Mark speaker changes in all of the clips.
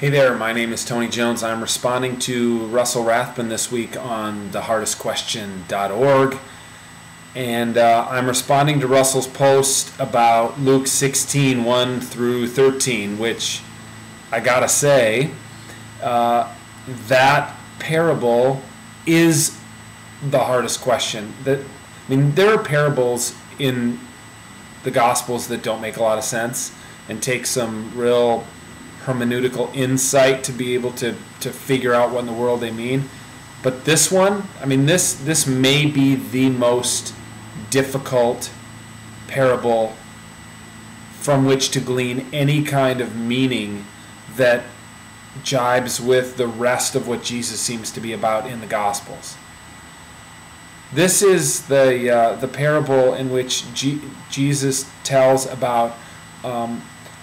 Speaker 1: Hey there, my name is Tony Jones. I'm responding to Russell Rathbun this week on thehardestquestion.org. And I'm responding to Russell's post about Luke 16, 1 through 13, which I gotta say, that parable is the hardest question. There are parables in the Gospels that don't make a lot of sense and take some real hermeneutical insight to be able to figure out what in the world they mean. But this one, this may be the most difficult parable from which to glean any kind of meaning that jibes with the rest of what Jesus seems to be about in the Gospels. This is the parable in which Jesus tells about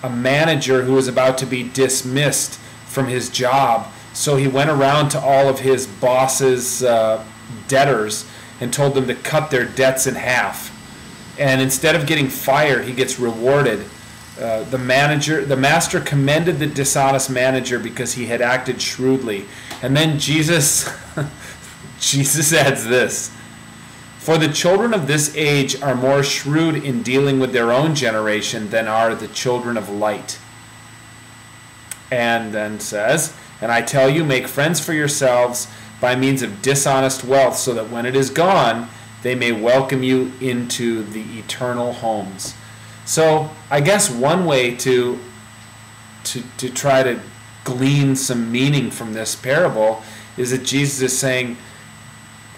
Speaker 1: a manager who was about to be dismissed from his job. So he went around to all of his boss's debtors and told them to cut their debts in half. And instead of getting fired, he gets rewarded. The master commended the dishonest manager because he had acted shrewdly. And then Jesus adds this: "For the children of this age are more shrewd in dealing with their own generation than are the children of light." And then says, "And I tell you, make friends for yourselves by means of dishonest wealth, so that when it is gone, they may welcome you into the eternal homes." So I guess one way to try to glean some meaning from this parable is that Jesus is saying,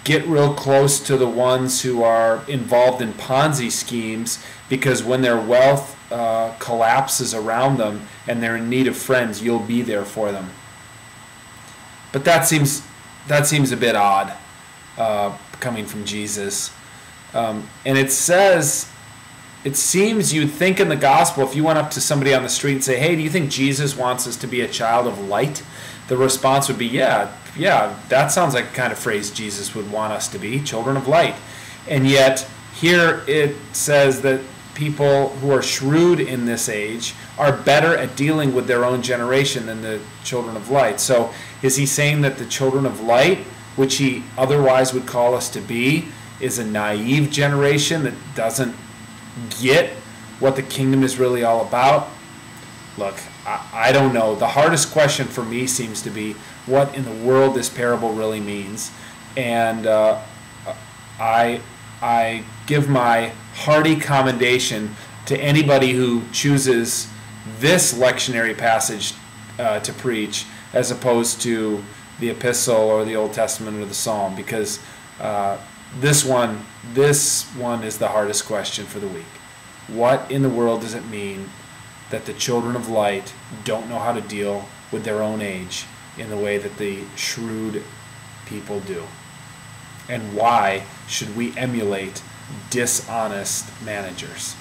Speaker 1: get real close to the ones who are involved in Ponzi schemes, because when their wealth collapses around them and they're in need of friends, you'll be there for them. But that seems a bit odd coming from Jesus. And it seems you'd think in the gospel, if you went up to somebody on the street and say, "Hey, do you think Jesus wants us to be a child of light?" the response would be, yeah, that sounds like the kind of phrase Jesus would want us to be, children of light. And yet, here it says that people who are shrewd in this age are better at dealing with their own generation than the children of light. So is he saying that the children of light, which he otherwise would call us to be, is a naive generation that doesn't get what the kingdom is really all about? Look, I don't know. The hardest question for me seems to be what in the world this parable really means. And I give my hearty commendation to anybody who chooses this lectionary passage to preach as opposed to the epistle or the Old Testament or the Psalm, because this one is the hardest question for the week. What in the world does it mean that the children of light don't know how to deal with their own age in the way that the shrewd people do? And why should we emulate dishonest managers?